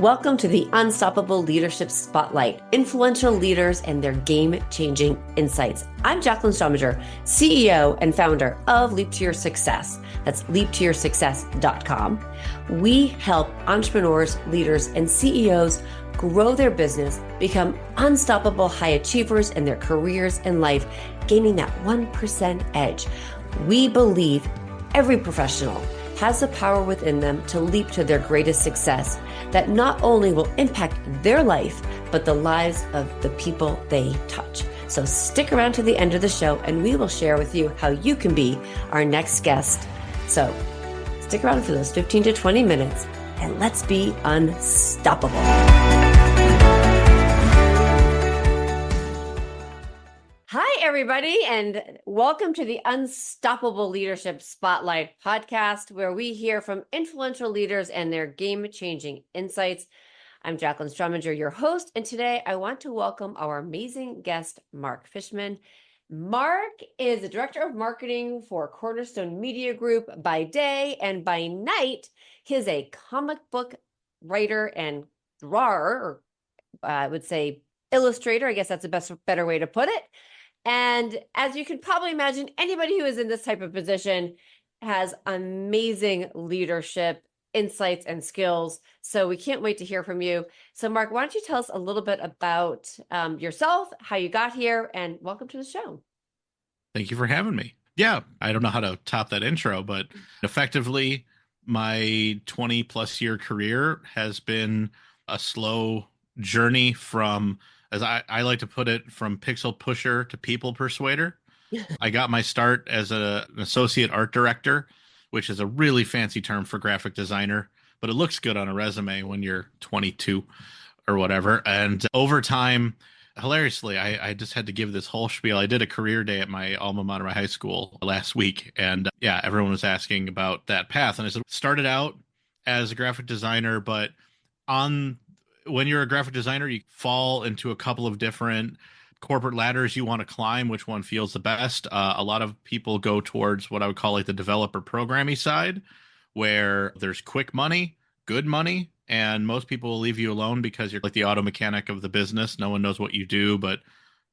Welcome to the Unstoppable Leadership Spotlight, influential leaders and their game-changing insights. I'm Jaclyn, CEO and founder of Leap to Your Success. That's leaptoyoursuccess.com. We help entrepreneurs, leaders, and CEOs grow their business, become unstoppable high achievers in their careers and life, gaining that 1% edge. We believe every professional has the power within them to leap to their greatest success that not only will impact their life, but the lives of the people they touch. So stick around to the end of the show and we will share with you how you can be our next guest. So stick around for those 15 to 20 minutes and let's be unstoppable. Hi, everybody, and welcome to the Unstoppable Leadership Spotlight podcast, where we hear from influential leaders and their game-changing insights. I'm Jaclyn Strominger, your host, and today I want to welcome our amazing guest, Marc Fishman. Marc is the Director of Marketing for Cornerstone Media Group by day, and by night, he is a comic book writer and drawer, or I would say illustrator. I guess that's a better way to put it. And as you can probably imagine, anybody who is in this type of position has amazing leadership insights and skills. So we can't wait to hear from you. So Marc, why don't you tell us a little bit about yourself, how you got here, and welcome to the show. Thank you for having me. Yeah, I don't know how to top that intro, but effectively my 20 plus year career has been a slow journey from, as I like to put it, from pixel pusher to people persuader. I got my start as an associate art director, which is a really fancy term for graphic designer, but it looks good on a resume when you're 22 or whatever. And over time, hilariously, I just had to give this whole spiel. I did a career day at my alma mater, my high school, last week. And yeah, everyone was asking about that path. And I said, started out as a graphic designer, but when you're a graphic designer, you fall into a couple of different corporate ladders you want to climb, which one feels the best. A lot of people go towards what I would call like the developer programming side, where there's quick money, good money, and most people will leave you alone because you're like the auto mechanic of the business. No one knows what you do, but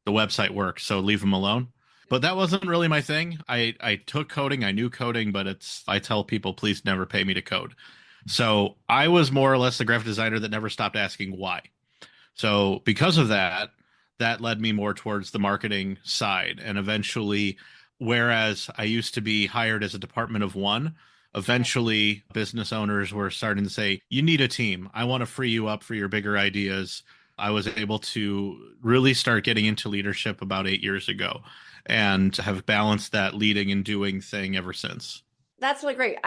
the website works, so leave them alone. But that wasn't really my thing. I took coding, I knew coding, but I tell people, please never pay me to code. So I was more or less the graphic designer that never stopped asking why. So because of that, that led me more towards the marketing side. And eventually, whereas I used to be hired as a department of one, eventually business owners were starting to say, you need a team. I want to free you up for your bigger ideas. I was able to really start getting into leadership about 8 years ago and have balanced that leading and doing thing ever since. That's really great.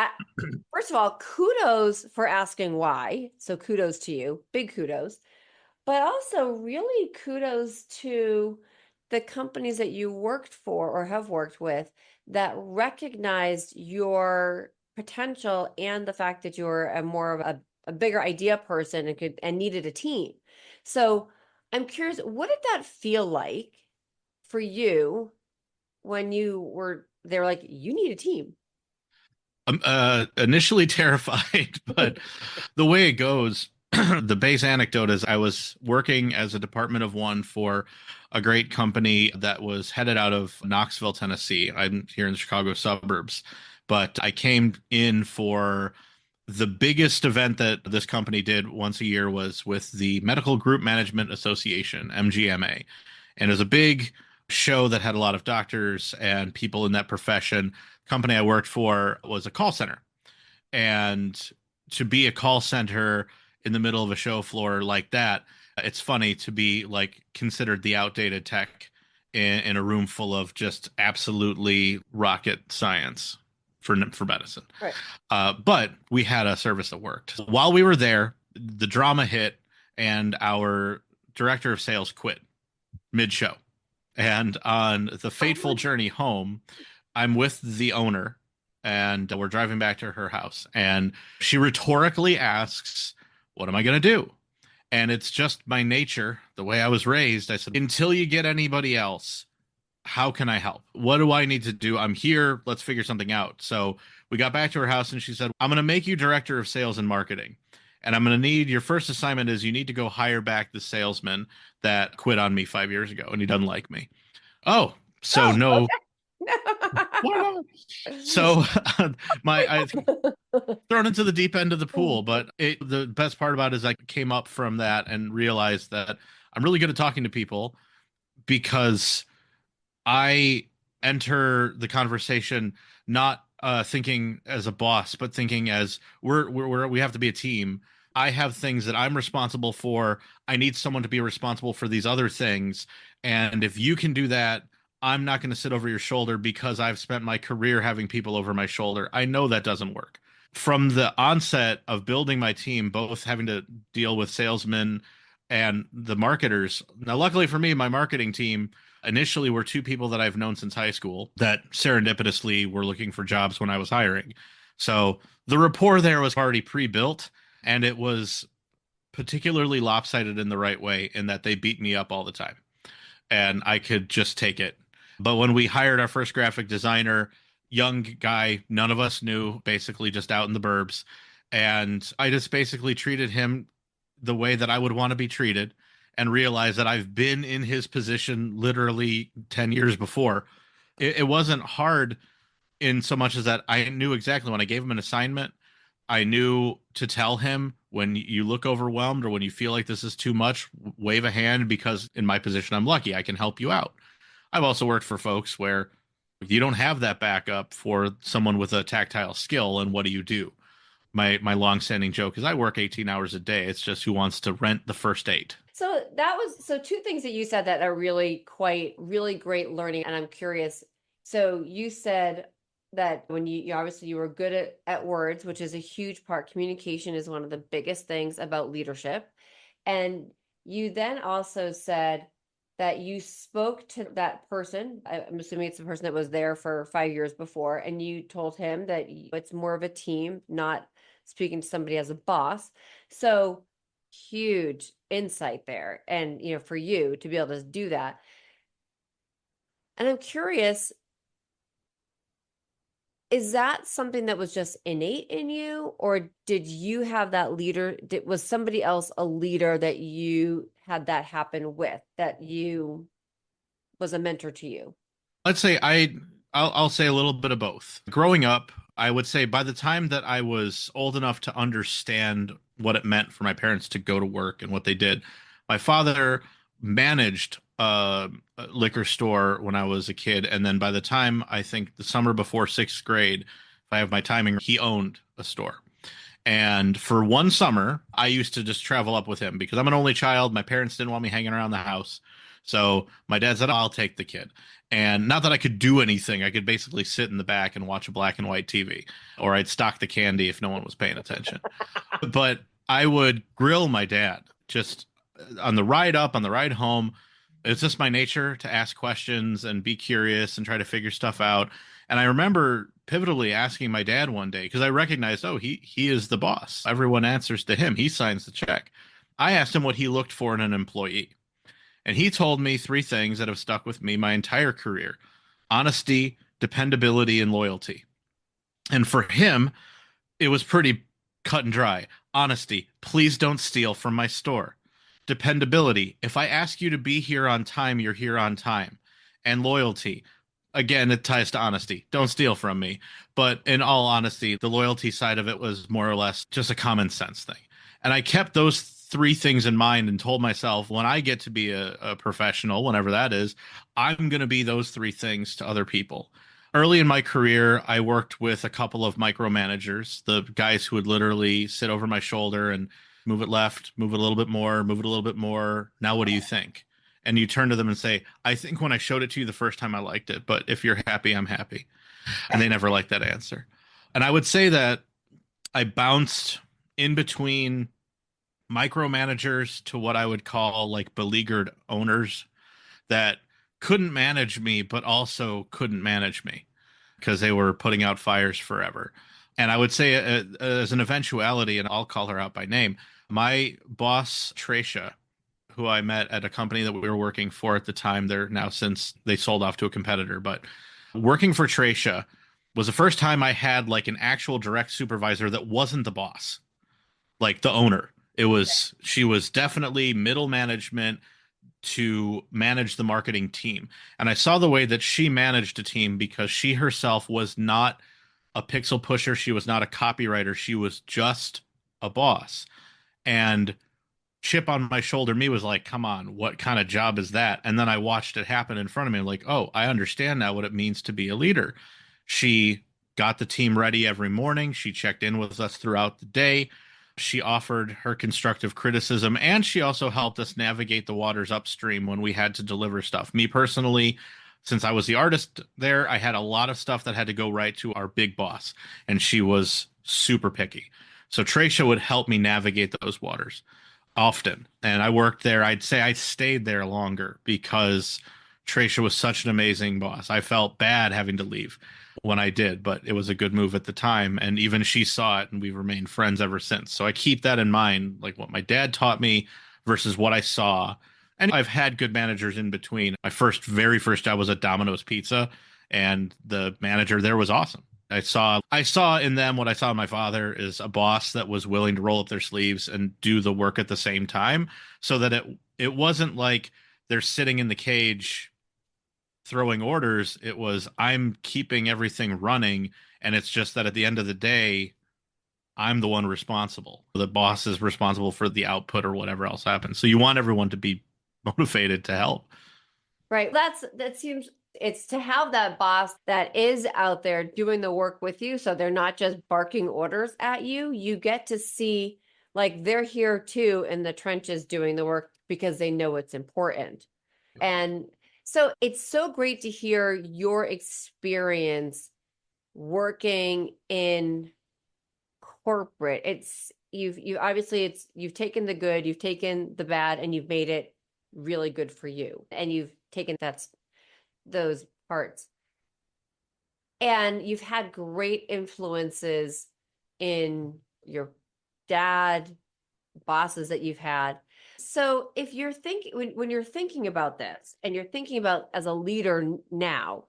First of all, kudos for asking why. So kudos to you, big kudos. But also really kudos to the companies that you worked for or have worked with that recognized your potential and the fact that you're a more of a bigger idea person and needed a team. So I'm curious, what did that feel like for you when they were like, you need a team? Initially terrified, but the way it goes, the base anecdote is I was working as a department of one for a great company that was headed out of Knoxville, Tennessee. I'm here in the Chicago suburbs, but I came in for the biggest event that this company did once a year was with the Medical Group Management Association, MGMA. And it was a big show that had a lot of doctors and people in that profession. Company I worked for was a call center. And to be a call center in the middle of a show floor like that, it's funny to be like considered the outdated tech in a room full of just absolutely rocket science for medicine. Right. But we had a service that worked. While we were there, the drama hit and our director of sales quit mid-show. And on the fateful journey home, I'm with the owner and we're driving back to her house. And she rhetorically asks, what am I going to do? And it's just my nature, the way I was raised. I said, until you get anybody else, how can I help? What do I need to do? I'm here. Let's figure something out. So we got back to her house and she said, I'm going to make you director of sales and marketing. And I'm going to need your first assignment is you need to go hire back the salesman that quit on me 5 years ago and he doesn't like me. Oh, so Oh, no, why okay. not? So I thrown into the deep end of the pool, but the best part about it is I came up from that and realized that I'm really good at talking to people because I enter the conversation not thinking as a boss, but thinking as we have to be a team. I have things that I'm responsible for. I need someone to be responsible for these other things. And if you can do that, I'm not going to sit over your shoulder because I've spent my career having people over my shoulder. I know that doesn't work. From the onset of building my team, both having to deal with salesmen and the marketers. Now, luckily for me, my marketing team initially were two people that I've known since high school that serendipitously were looking for jobs when I was hiring. So the rapport there was already pre-built, and it was particularly lopsided in the right way in that they beat me up all the time and I could just take it. But when we hired our first graphic designer, young guy, none of us knew, basically just out in the burbs. And I just basically treated him the way that I would want to be treated and realized that I've been in his position literally 10 years before. It wasn't hard in so much as that I knew exactly when I gave him an assignment, I knew to tell him when you look overwhelmed or when you feel like this is too much, wave a hand because in my position, I'm lucky. I can help you out. I've also worked for folks where you don't have that backup for someone with a tactile skill. And what do you do? My longstanding joke is I work 18 hours a day. It's just who wants to rent the first eight. So two things that you said that are really great learning. And I'm curious. So you said that when you obviously you were good at words, which is a huge part. Communication is one of the biggest things about leadership. And you then also said that you spoke to that person. I'm assuming it's the person that was there for 5 years before, and you told him that it's more of a team, not speaking to somebody as a boss. So huge insight there. And, for you to be able to do that. And I'm curious, is that something that was just innate in you, or did you have that leader? Was somebody else a leader that you had that happen with, that you was a mentor to you? Let's say I'll say a little bit of both. Growing up, I would say by the time that I was old enough to understand what it meant for my parents to go to work and what they did, my father managed a liquor store when I was a kid, and then by the time I think the summer before sixth grade, if I have my timing, he owned a store. And for one summer, I used to just travel up with him because I'm an only child. My parents didn't want me hanging around the house. So my dad said, I'll take the kid. And not that I could do anything, I could basically sit in the back and watch a black and white TV, or I'd stock the candy if no one was paying attention. But I would grill my dad just on the ride up, on the ride home. It's just my nature to ask questions and be curious and try to figure stuff out. And I remember pivotally asking my dad one day because I recognized, oh, he is the boss. Everyone answers to him. He signs the check. I asked him what he looked for in an employee. And he told me three things that have stuck with me my entire career: honesty, dependability, and loyalty. And for him, it was pretty cut and dry. Honesty, please don't steal from my store. Dependability, if I ask you to be here on time, you're here on time. And loyalty, again, it ties to honesty. Don't steal from me. But in all honesty, the loyalty side of it was more or less just a common sense thing. And I kept those three things in mind and told myself when I get to be a professional, whenever that is, I'm going to be those three things to other people. Early in my career, I worked with a couple of micromanagers, the guys who would literally sit over my shoulder and move it left, move it a little bit more, move it a little bit more. Now, what do you think? And you turn to them and say, I think when I showed it to you the first time, I liked it, but if you're happy, I'm happy. And they never liked that answer. And I would say that I bounced in between micromanagers to what I would call like beleaguered owners that couldn't manage me, but also couldn't manage me because they were putting out fires forever. And I would say, as an eventuality, and I'll call her out by name, my boss, Tracia, who I met at a company that we were working for at the time, they're now since they sold off to a competitor, but working for Tracia was the first time I had like an actual direct supervisor that wasn't the boss. like the owner. She was definitely middle management to manage the marketing team. And I saw the way that she managed a team because she herself was not a pixel pusher. She was not a copywriter. She was just a boss. And chip on my shoulder me was like, come on, what kind of job is that? And then I watched it happen in front of me. I'm like, oh, I understand now what it means to be a leader. She got the team ready every morning. She checked in with us throughout the day. She offered her constructive criticism, and she also helped us navigate the waters upstream when we had to deliver stuff. Me personally, since I was the artist there, I had a lot of stuff that had to go right to our big boss, and she was super picky. So Tracia would help me navigate those waters often. And I worked there. I'd say I stayed there longer because Tracia was such an amazing boss. I felt bad having to leave when I did, but it was a good move at the time. And even she saw it, and we've remained friends ever since. So I keep that in mind, like what my dad taught me versus what I saw. And I've had good managers in between. My very first job was at Domino's Pizza, and the manager there was awesome. I saw in them what I saw in my father is a boss that was willing to roll up their sleeves and do the work at the same time, so that it wasn't like they're sitting in the cage throwing orders. It was, I'm keeping everything running, and it's just that at the end of the day, I'm the one responsible. The boss is responsible for the output or whatever else happens. So you want everyone to be motivated to help. Right. That seems it's to have that boss that is out there doing the work with you. So they're not just barking orders at you. You get to see like they're here too in the trenches doing the work because they know it's important. And so it's so great to hear your experience working in corporate. It's you obviously you've taken the good, you've taken the bad, and you've made it really good for you. And you've taken those parts. And you've had great influences in your dad, bosses that you've had. So if you're thinking when you're thinking about this and you're thinking about as a leader now,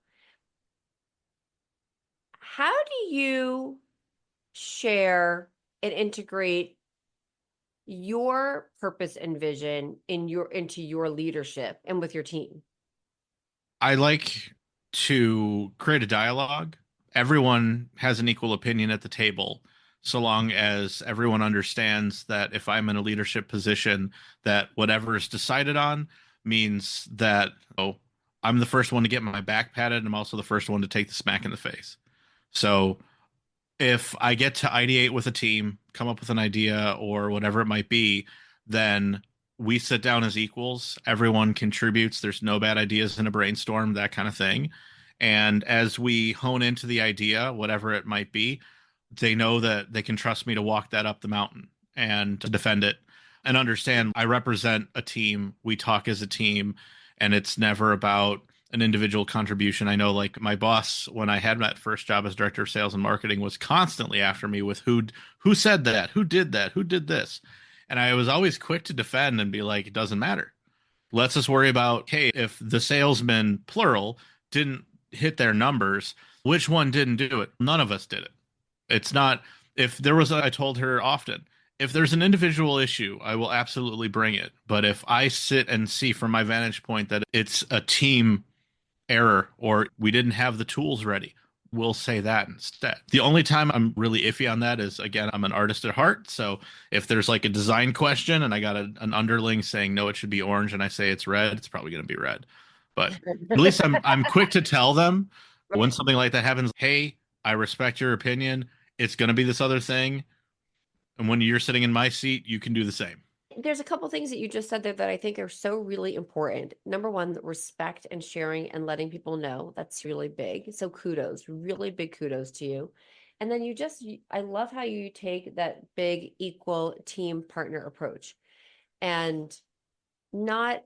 how do you share and integrate your purpose and vision into your leadership and with your team? I like to create a dialogue. Everyone has an equal opinion at the table, so long as everyone understands that if I'm in a leadership position, that whatever is decided on means that, oh, I'm the first one to get my back patted, and I'm also the first one to take the smack in the face. So if I get to ideate with a team, come up with an idea or whatever it might be, then we sit down as equals. Everyone contributes. There's no bad ideas in a brainstorm, that kind of thing. And as we hone into the idea, whatever it might be, they know that they can trust me to walk that up the mountain and to defend it and understand I represent a team. We talk as a team, and it's never about an individual contribution. I know, like my boss, when I had my first job as director of sales and marketing, was constantly after me with who said that, who did that, who did this, and I was always quick to defend and be like, it doesn't matter. Let's just worry about, hey, if the salesman plural didn't hit their numbers, which one didn't do it? None of us did it. It's not, if there was, I told her often, if there's an individual issue, I will absolutely bring it. But if I sit and see from my vantage point that it's a team error or we didn't have the tools ready, we'll say that instead. The only time I'm really iffy on that is, again, I'm an artist at heart. So if there's like a design question and I got an underling saying, no, it should be orange, and I say it's red, it's probably going to be red. But at least I'm quick to tell them when something like that happens, hey, I respect your opinion. It's going to be this other thing. And when you're sitting in my seat, you can do the same. There's a couple things that you just said there that I think are so really important. Number one, respect and sharing and letting people know. That's really big. So kudos, really big kudos to you. And then I love how you take that big equal team partner approach and not,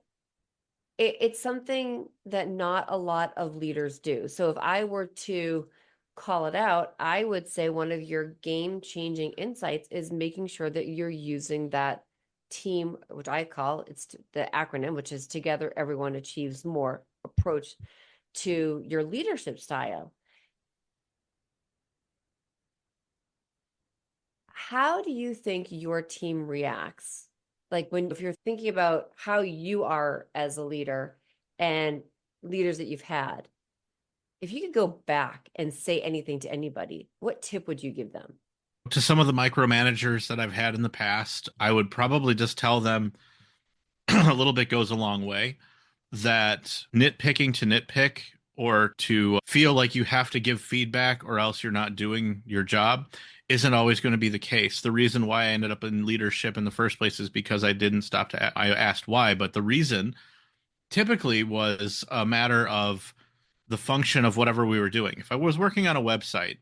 it's something that not a lot of leaders do. So if I were to call it out, I would say one of your game-changing insights is making sure that you're using that team, which I call it's the acronym, which is Together Everyone Achieves More approach to your leadership style. how do you think your team reacts? Like when if you're thinking about how you are as a leader and leaders that you've had, if you could go back and say anything to anybody, what tip would you give them? To some of the micromanagers that I've had in the past, I would probably just tell them a little bit goes a long way. That nitpicking to nitpick or to feel like you have to give feedback or else you're not doing your job isn't always going to be the case. The reason why I ended up in leadership in the first place is because I didn't stop to, I asked why, but the reason typically was a matter of the function of whatever we were doing. If I was working on a website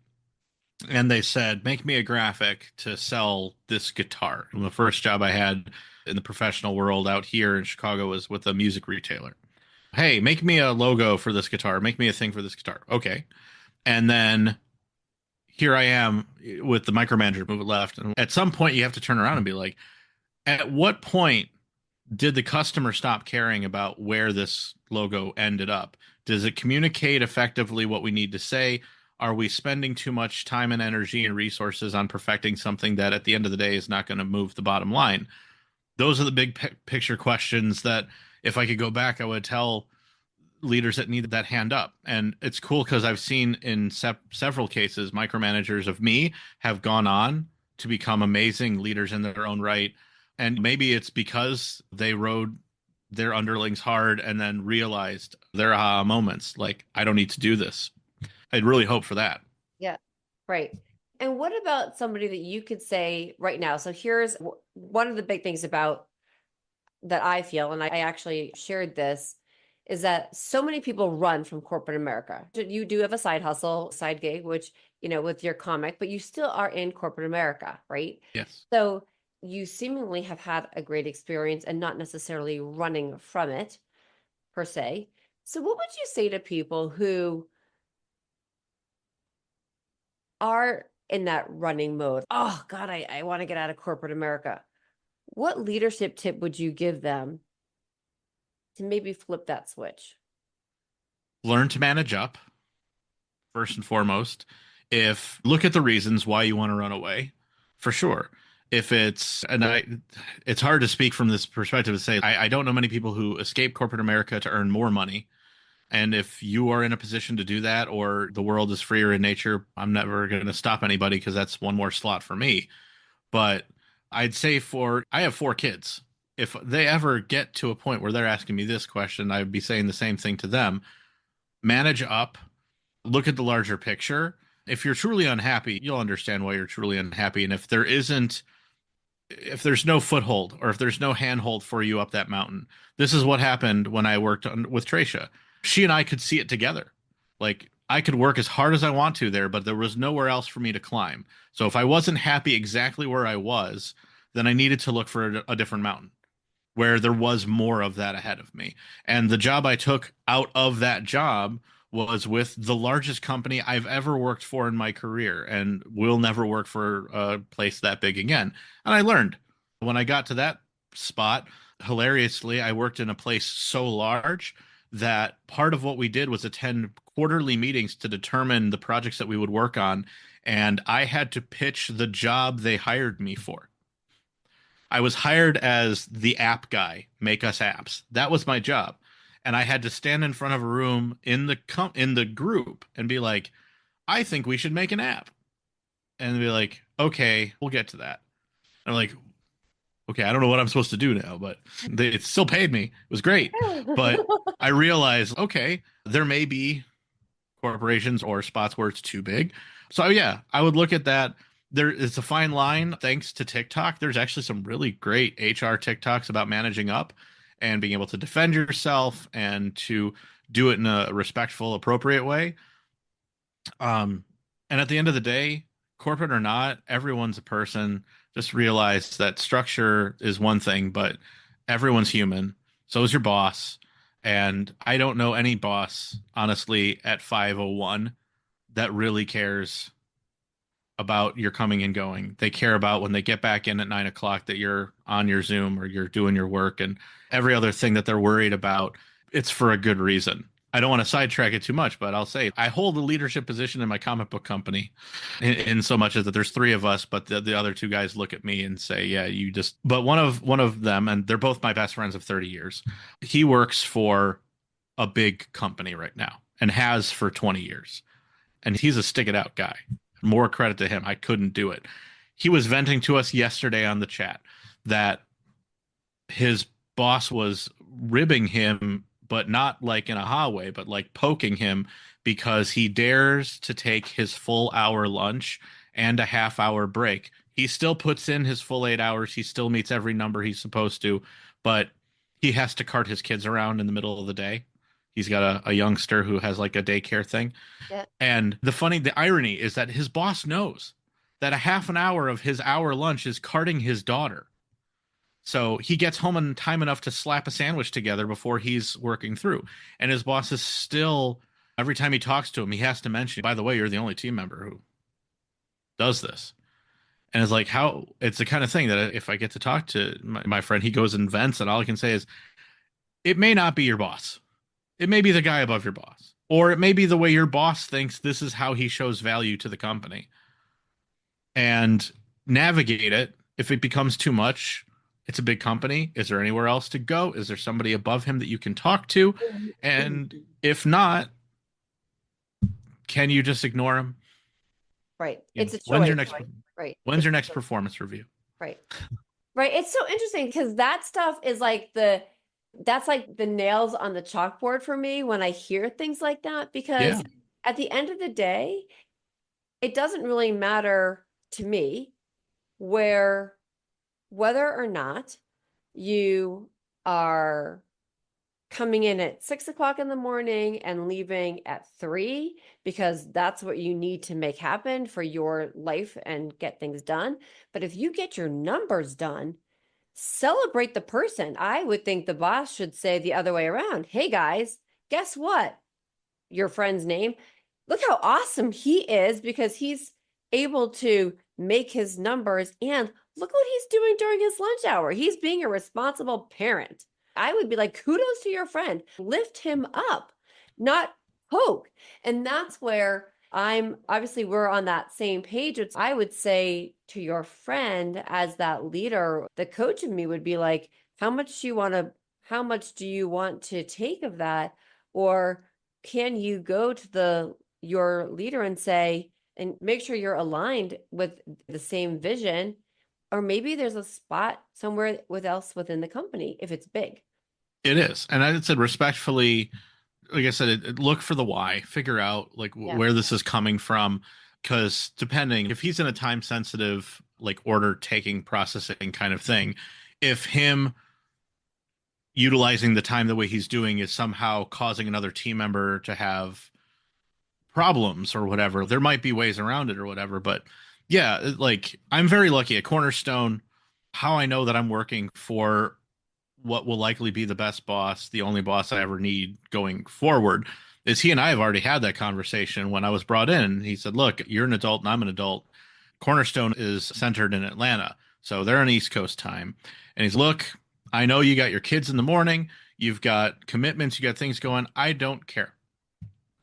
and they said, make me a graphic to sell this guitar, and the first job I had in the professional world out here in Chicago was with a music retailer. Hey, make me a logo for this guitar, make me a thing for this guitar. Okay. And then here I am with the micromanager, move it left. And at some point you have to turn around and be like, at what point did the customer stop caring about where this logo ended up? Does it communicate effectively what we need to say? Are we spending too much time and energy and resources on perfecting something that at the end of the day is not going to move the bottom line? Those are the big picture questions that if I could go back, I would tell leaders that need that hand up. And it's cool because I've seen in several cases, micromanagers of me have gone on to become amazing leaders in their own right. And maybe it's because they rode their underlings hard and then realized their aha moments, like, I don't need to do this. I'd really hope for that. Yeah, right. And what about somebody that you could say right now? So here's one of the big things about that I feel, and I actually shared this, is that so many people run from corporate America. You do have a side hustle, side gig, which, with your comic, but you still are in corporate America, right? Yes. So you seemingly have had a great experience and not necessarily running from it per se. So what would you say to people who are in that running mode? Oh God, I want to get out of corporate America. What leadership tip would you give them to maybe flip that switch? Learn to manage up first and foremost. If look at the reasons why you want to run away, for sure. If it's and I, it's hard to speak from this perspective to say I don't know many people who escape corporate America to earn more money. And if you are in a position to do that, or the world is freer in nature, I'm never going to stop anybody because that's one more slot for me. But I'd say I have 4 kids. If they ever get to a point where they're asking me this question, I'd be saying the same thing to them. Manage up, look at the larger picture. If you're truly unhappy, you'll understand why you're truly unhappy. And if there's no foothold or if there's no handhold for you up that mountain, this is what happened when I worked with Tracia. She and I could see it together. Like I could work as hard as I want to there, but there was nowhere else for me to climb. So if I wasn't happy exactly where I was, then I needed to look for a different mountain where there was more of that ahead of me. And the job I took out of that job was with the largest company I've ever worked for in my career and will never work for a place that big again. And I learned when I got to that spot, hilariously, I worked in a place so large that part of what we did was attend quarterly meetings to determine the projects that we would work on. And I had to pitch the job they hired me for. I was hired as the app guy, make us apps. That was my job. And I had to stand in front of a room in the group and be like, I think we should make an app. And be like, okay, we'll get to that. And I'm like, okay, I don't know what I'm supposed to do now, but it still paid me. It was great. But I realized, okay, there may be corporations or spots where it's too big. So yeah, I would look at that. There is a fine line. Thanks to TikTok, there's actually some really great HR TikToks about managing up and being able to defend yourself and to do it in a respectful, appropriate way. Um, and at the end of the day, corporate or not, everyone's a person. Just realize that structure is one thing, but everyone's human. So is your boss. And I don't know any boss, honestly, at 501 that really cares about your coming and going. They care about when they get back in at 9 o'clock that you're on your Zoom or you're doing your work and every other thing that they're worried about. It's for a good reason. I don't want to sidetrack it too much, but I'll say I hold a leadership position in my comic book company in so much as that there's three of us, but the other two guys look at me and say, yeah, you just, but one of them, and they're both my best friends of 30 years. He works for a big company right now and has for 20 years. And he's a stick it out guy. More credit to him. I couldn't do it. He was venting to us yesterday on the chat that his boss was ribbing him, but not like in a ha way, but like poking him because he dares to take his full hour lunch and a half hour break. He still puts in his full 8 hours. He still meets every number he's supposed to, but he has to cart his kids around in the middle of the day. He's got a youngster who has like a daycare thing. Yeah. And the irony is that his boss knows that a half an hour of his hour lunch is carting his daughter. So he gets home in time enough to slap a sandwich together before he's working through. And his boss is still, every time he talks to him, he has to mention, by the way, you're the only team member who does this. And it's like, how it's the kind of thing that if I get to talk to my friend, he goes and vents, and all I can say is, it may not be your boss. It may be the guy above your boss. Or it may be the way your boss thinks this is how he shows value to the company. And navigate it. If it becomes too much, it's a big company. Is there anywhere else to go? Is there somebody above him that you can talk to? And if not, can you just ignore him? Right. You It's know, a choice. Right. when's It's your a next choice. performance review? Right. Right. It's so interesting because that stuff is like that's like the nails on the chalkboard for me when I hear things like that, because Yeah, at the end of the day, it doesn't really matter to me where whether or not you are coming in at 6 o'clock in the morning and leaving at 3 because that's what you need to make happen for your life and get things done. But if you get your numbers done, celebrate the person. I would think the boss should say the other way around. Hey guys, guess what? Your friend's name. Look how awesome he is because he's able to make his numbers, and look what he's doing during his lunch hour. He's being a responsible parent. I would be like, kudos to your friend. Lift him up, not poke. And that's where I'm obviously we're on that same page. It's, I would say to your friend as that leader, the coach in me would be like, how much do you want to take of that? Or can you go to your leader and say, and make sure you're aligned with the same vision, or maybe there's a spot somewhere with else within the company if it's big. it is. And I said respectfully, like I said, look for the why, figure out like Yeah. where this is coming from. Because depending, if he's in a time sensitive, like order taking, processing kind of thing, if him utilizing the time the way he's doing is somehow causing another team member to have problems or whatever, there might be ways around it or whatever. But yeah, like I'm very lucky at Cornerstone. How I know that I'm working for what will likely be the best boss, the only boss I ever need going forward, is he and I have already had that conversation when I was brought in. He said, look, you're an adult and I'm an adult. Cornerstone is centered in Atlanta, so they're on East Coast time. And he's, look, I know you got your kids in the morning, you've got commitments, you got things going. I don't care.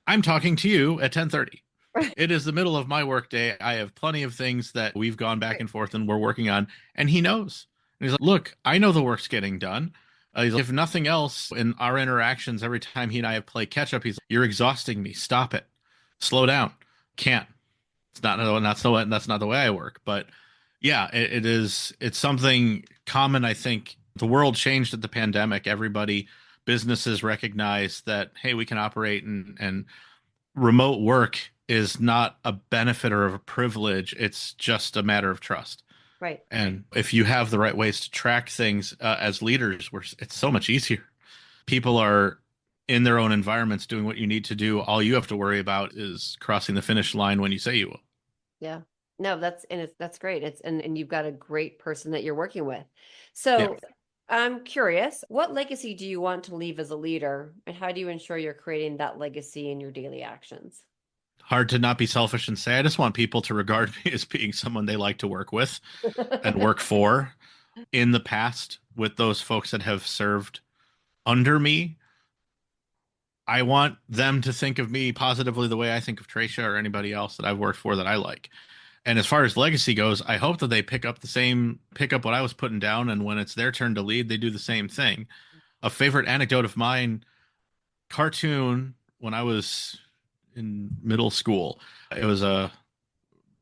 I'm talking to you at 10:30. Right. It is the middle of my workday. I have plenty of things that we've gone back Right. and forth and we're working on, and he knows. And he's like, "Look, I know the work's getting done. He's like, if nothing else, in our interactions, every time he and I have played catch up, he's like, you're exhausting me. Stop it. Slow down. Can't. It's not that's not the way I work. But yeah, it is. It's something common. I think the world changed at the pandemic. Everybody, businesses recognize that hey, we can operate and remote work is not a benefit or a privilege. It's just a matter of trust. Right. And if you have the right ways to track things as leaders, it's so much easier. People are in their own environments doing what you need to do. All you have to worry about is crossing the finish line when you say you will. Yeah. No, that's great. And you've got a great person that you're working with. Yeah. So I'm curious, what legacy do you want to leave as a leader, and how do you ensure you're creating that legacy in your daily actions? Hard to not be selfish and say, I just want people to regard me as being someone they like to work with and work for. In the past, with those folks that have served under me, I want them to think of me positively the way I think of Tracia or anybody else that I've worked for that I like. And as far as legacy goes, I hope that they pick up what I was putting down, and when it's their turn to lead, they do the same thing. A favorite anecdote of mine, cartoon when I was in middle school. It was a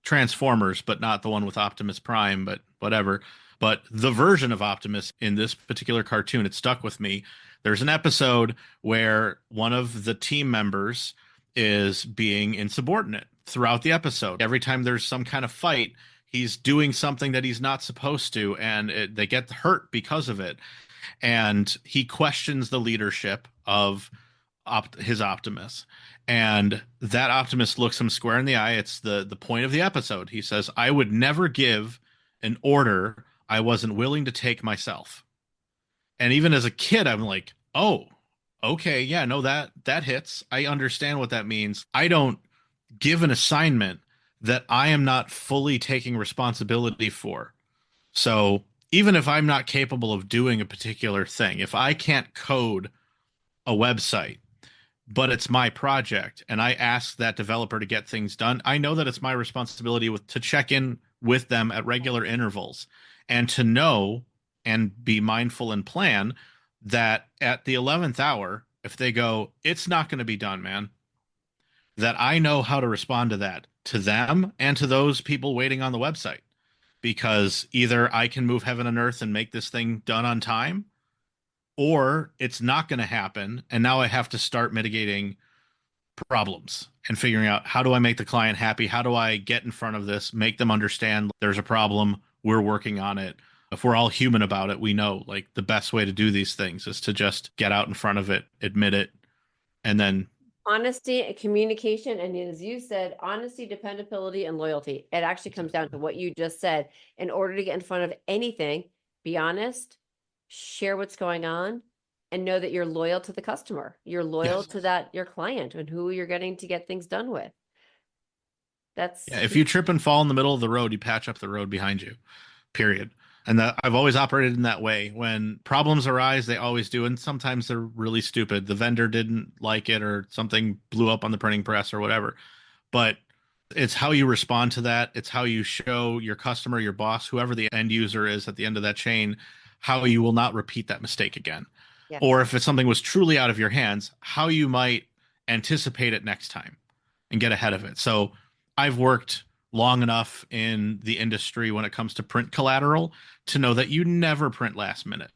Transformers, but not the one with Optimus Prime, but whatever. But the version of Optimus in this particular cartoon, it stuck with me. There's an episode where one of the team members is being insubordinate throughout the episode. Every time there's some kind of fight, he's doing something that he's not supposed to, and they get hurt because of it. And he questions the leadership of his Optimus. And that Optimus looks him square in the eye. It's the point of the episode. He says, "I would never give an order I wasn't willing to take myself." And even as a kid, I'm like, "Oh, okay, yeah, no, that hits. I understand what that means. I don't give an assignment that I am not fully taking responsibility for. So even if I'm not capable of doing a particular thing, if I can't code a website, but it's my project and I ask that developer to get things done, I know that it's my responsibility to check in with them at regular intervals and to know and be mindful and plan that at the 11th hour, if they go, it's not going to be done, man, that I know how to respond to that, to them and to those people waiting on the website. Because either I can move heaven and earth and make this thing done on time, or it's not going to happen. And now I have to start mitigating problems and figuring out, how do I make the client happy? How do I get in front of this, make them understand there's a problem, we're working on it. If we're all human about it, we know like the best way to do these things is to just get out in front of it, admit it, and then Honesty, communication, and as you said, honesty, dependability, and loyalty. It actually comes down to what you just said. In order to get in front of anything, be honest, share what's going on, and know that you're loyal to the customer. You're loyal yes. to that your client and who you're getting to get things done with. Yeah, That's if you trip and fall in the middle of the road, you patch up the road behind you. Period. And that I've always operated in that way. When problems arise, they always do, and sometimes they're really stupid. The vendor didn't like it, or something blew up on the printing press, or whatever. But it's how you respond to that. It's how you show your customer, your boss, whoever the end user is at the end of that chain, how you will not repeat that mistake again. yes. Or if it's something was truly out of your hands, how you might anticipate it next time and get ahead of it. So I've worked long enough in the industry when it comes to print collateral to know that you never print last minute,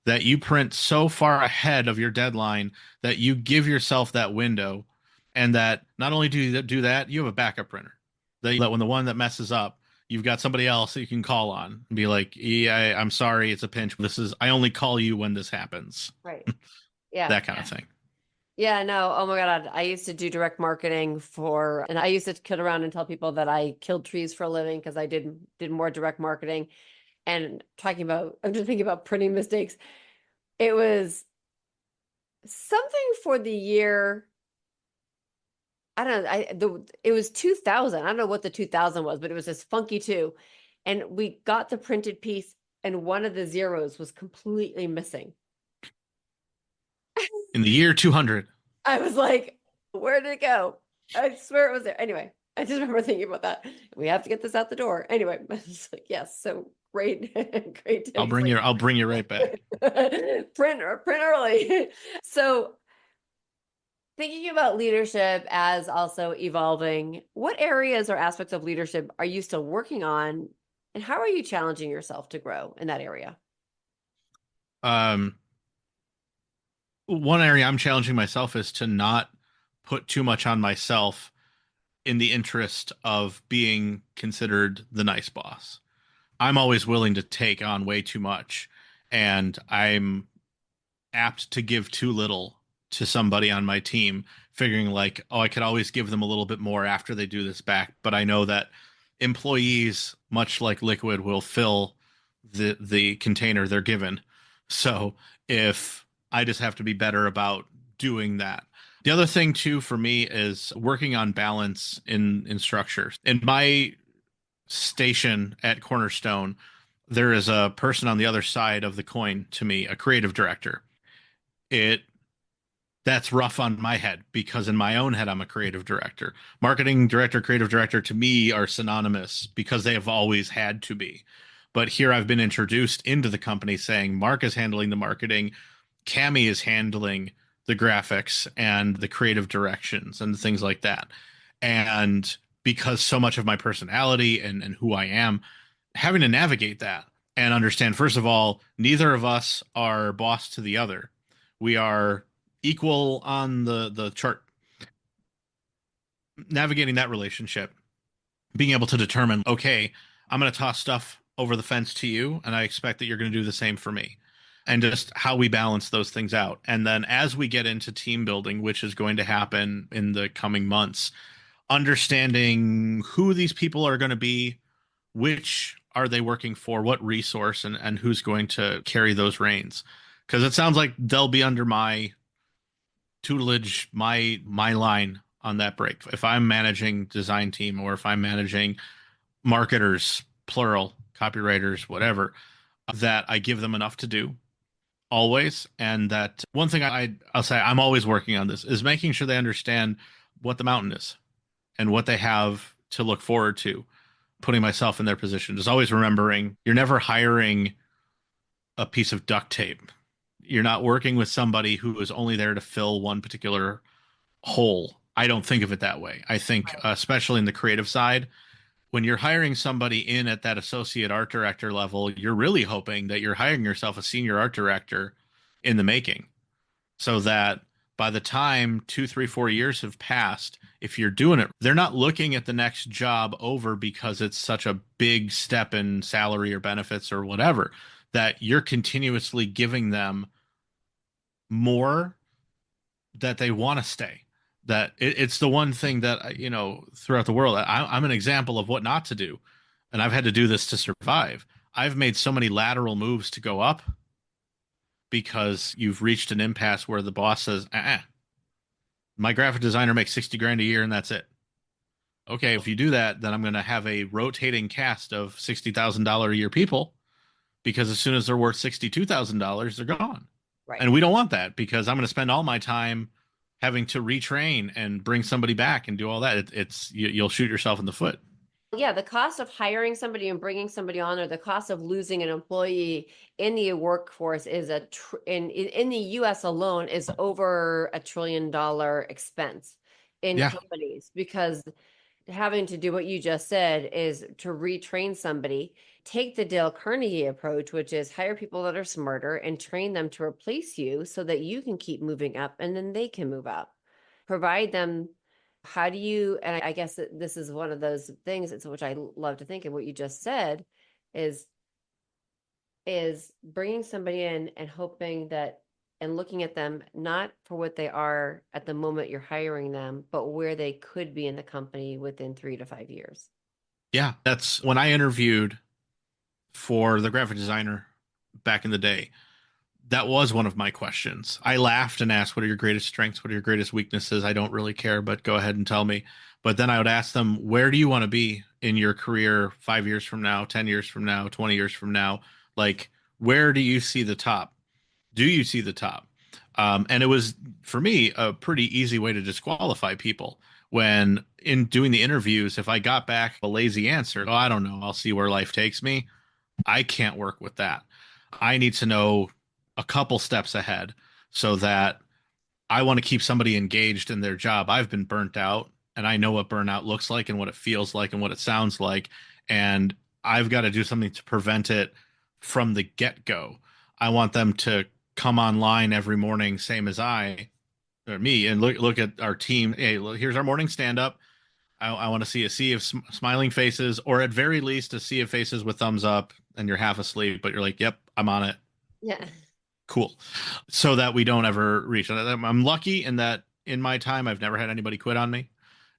that you print so far ahead of your deadline that you give yourself that window, and that not only do you do that, you have a backup printer. That when the one that messes up, you've got somebody else that you can call on and be like, "Yeah, I'm sorry, it's a pinch. I only call you when this happens." Right. Yeah. That kind of thing. Yeah, no. Oh my God. I used to do direct marketing and I used to kid around and tell people that I killed trees for a living because I did more direct marketing. And I'm just thinking about printing mistakes. It was something for the year. I don't know. It was 2000. I don't know what the 2000 was, but it was this funky too. And we got the printed piece, and one of the zeros was completely missing. In the year 200. I was like, where did it go? I swear it was there. Anyway, I just remember thinking about that. We have to get this out the door. Anyway, I was like, yes, so great, great tips. Like, I'll bring you right back. print early. So thinking about leadership as also evolving, what areas or aspects of leadership are you still working on? And how are you challenging yourself to grow in that area? Um, One area I'm challenging myself is to not put too much on myself in the interest of being considered the nice boss. I'm always willing to take on way too much, and I'm apt to give too little to somebody on my team, figuring like, oh, I could always give them a little bit more after they do this back. But I know that employees, much like liquid, will fill the container they're given. So if I just have to be better about doing that. The other thing too for me is working on balance in structure. In my station at Cornerstone, there is a person on the other side of the coin to me, a creative director. It that's rough on my head because in my own head, I'm a creative director. Marketing director, creative director to me are synonymous because they have always had to be. But here I've been introduced into the company saying Mark is handling the marketing, Cami is handling the graphics and the creative directions and things like that. And because so much of my personality and who I am, having to navigate that and understand, first of all, neither of us are boss to the other. We are equal on the chart. Navigating that relationship, being able to determine, okay, I'm going to toss stuff over the fence to you, and I expect that you're going to do the same for me. And just how we balance those things out. And then as we get into team building, which is going to happen in the coming months, understanding who these people are going to be, which are they working for, what resource, and who's going to carry those reins. Because it sounds like they'll be under my tutelage, my line on that break. If I'm managing design team or if I'm managing marketers, plural, copywriters, whatever, that I give them enough to do always. And that one thing I'll say I'm always working on this is making sure they understand what the mountain is and what they have to look forward to. Putting myself in their position, just always remembering you're never hiring a piece of duct tape. You're not working with somebody who is only there to fill one particular hole. I don't think of it that way. I think, especially in the creative side, when you're hiring somebody in at that associate art director level, you're really hoping that you're hiring yourself a senior art director in the making so that by the time 2, 3, 4 years have passed, if you're doing it, they're not looking at the next job over because it's such a big step in salary or benefits or whatever, that you're continuously giving them more that they want to stay. That it's the one thing that, throughout the world, I'm an example of what not to do. And I've had to do this to survive. I've made so many lateral moves to go up because you've reached an impasse where the boss says, my graphic designer makes 60 grand a year and that's it. Okay, if you do that, then I'm going to have a rotating cast of $60,000 a year people because as soon as they're worth $62,000, they're gone. Right. And we don't want that because I'm going to spend all my time having to retrain and bring somebody back and do all that. You'll shoot yourself in the foot. Yeah, the cost of hiring somebody and bringing somebody on, or the cost of losing an employee in the workforce is in the U.S. alone is over $1 trillion expense in Yeah. companies because having to do what you just said is to retrain somebody, take the Dale Carnegie approach, which is hire people that are smarter and train them to replace you so that you can keep moving up and then they can move up. Provide them. How do you, and I guess this is one of those things, it's which I love to think, and what you just said is bringing somebody in and hoping that and looking at them not for what they are at the moment you're hiring them, but where they could be in the company within 3 to 5 years. Yeah. That's when I interviewed for the graphic designer back in the day. That was one of my questions. I laughed and asked, what are your greatest strengths? What are your greatest weaknesses? I don't really care, but go ahead and tell me. But then I would ask them, where do you want to be in your career 5 years from now, 10 years from now, 20 years from now? Like, where do you see the top? Do you see the top? And it was, for me, a pretty easy way to disqualify people. When in doing the interviews, if I got back a lazy answer, oh, I don't know, I'll see where life takes me. I can't work with that. I need to know a couple steps ahead so that I want to keep somebody engaged in their job. I've been burnt out and I know what burnout looks like and what it feels like and what it sounds like. And I've got to do something to prevent it from the get go. I want them to come online every morning, same as I or me, and look at our team. Hey, look, here's our morning stand up. I want to see a sea of smiling faces, or at very least a sea of faces with thumbs up, and you're half asleep, but you're like, "Yep, I'm on it." Yeah. Cool. So that we don't ever reach. I'm lucky in that in my time, I've never had anybody quit on me,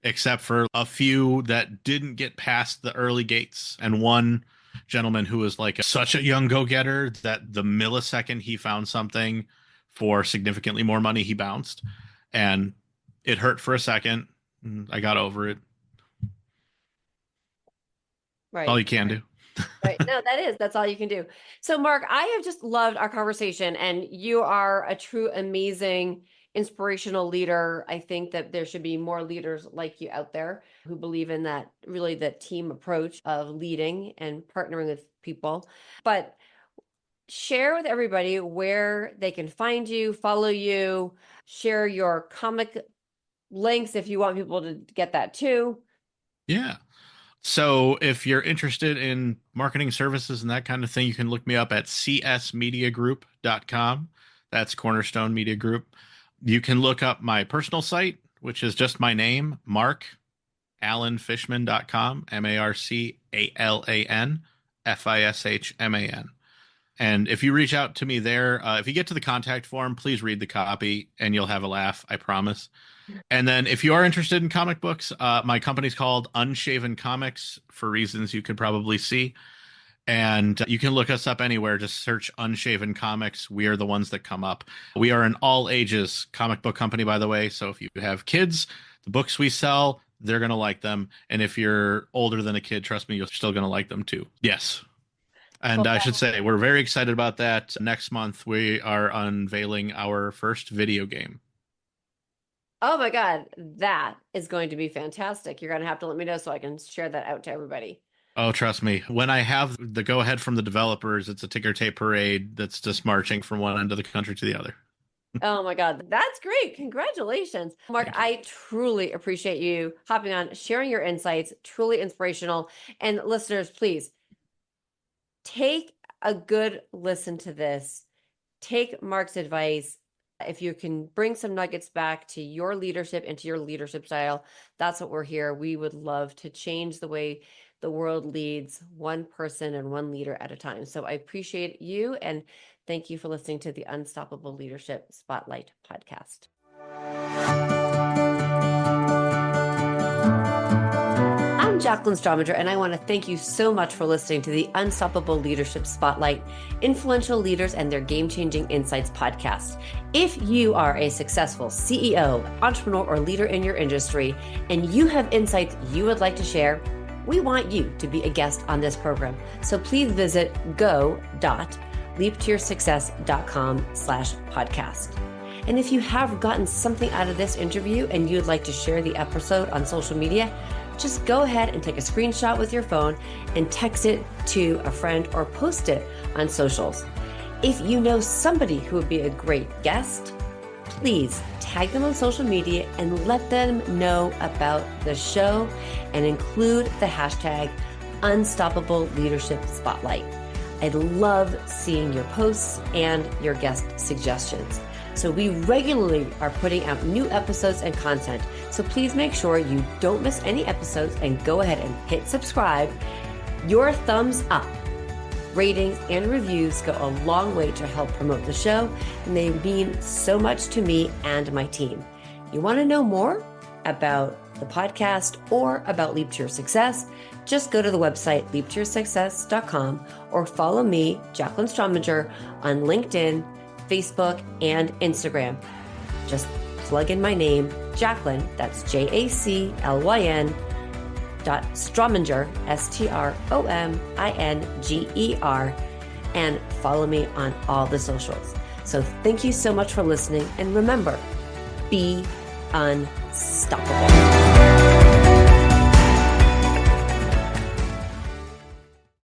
except for a few that didn't get past the early gates, and one gentleman who was like such a young go-getter that the millisecond he found something for significantly more money, he bounced, and it hurt for a second. I got over it. All Right. you can do. Right. No, that's all you can do. So, Mark, I have just loved our conversation, and you are a true amazing inspirational leader. I think that there should be more leaders like you out there who believe in that, really the team approach of leading and partnering with people. But share with everybody where they can find you, follow you, share your comic links if you want people to get that too. Yeah. So if you're interested in marketing services and that kind of thing, you can look me up at csmediagroup.com. That's Cornerstone Media Group. You can look up my personal site, which is just my name, marcalanfishman.com, MarcAlanFishman. And if you reach out to me there, if you get to the contact form, please read the copy and you'll have a laugh, I promise. And then if you are interested in comic books, my company's called Unshaven Comics for reasons you could probably see. And you can look us up anywhere. Just search Unshaven Comics. We are the ones that come up. We are an all ages comic book company, by the way. So if you have kids, the books we sell, they're going to like them. And if you're older than a kid, trust me, you're still going to like them too. Yes. And I should say, we're very excited about that. Next month, we are unveiling our first video game. Oh my God, that is going to be fantastic. You're going to have to let me know so I can share that out to everybody. Oh, trust me. When I have the go-ahead from the developers, it's a ticker tape parade that's just marching from one end of the country to the other. Oh my God, that's great. Congratulations. Marc, I truly appreciate you hopping on, sharing your insights, truly inspirational. And listeners, please take a good listen to this. Take Marc's advice. If you can bring some nuggets back to your leadership and to your leadership style, that's what we're here. We would love to change the way the world leads, one person and one leader at a time. So I appreciate you, and thank you for listening to the Unstoppable Leadership Spotlight podcast. I'm Jaclyn Strominger, and I want to thank you so much for listening to the Unstoppable Leadership Spotlight, Influential Leaders and Their Game-Changing Insights podcast. If you are a successful CEO, entrepreneur, or leader in your industry, and you have insights you would like to share, we want you to be a guest on this program. So please visit go.leaptoyoursuccess.com/podcast. And if you have gotten something out of this interview and you'd like to share the episode on social media, just go ahead and take a screenshot with your phone and text it to a friend or post it on socials. If you know somebody who would be a great guest, please tag them on social media and let them know about the show and include the hashtag Unstoppable Leadership Spotlight. I'd love seeing your posts and your guest suggestions. So we regularly are putting out new episodes and content. So please make sure you don't miss any episodes and go ahead and hit subscribe. Your thumbs up, ratings, and reviews go a long way to help promote the show, and they mean so much to me and my team. You want to know more about the podcast or about Leap to Your Success? Just go to the website leaptoyoursuccess.com or follow me, Jaclyn Strominger, on LinkedIn, Facebook, and Instagram. Just plug in my name, Jaclyn, that's Jaclyn, Strominger, Strominger, and follow me on all the socials. So thank you so much for listening, and remember, be unstoppable.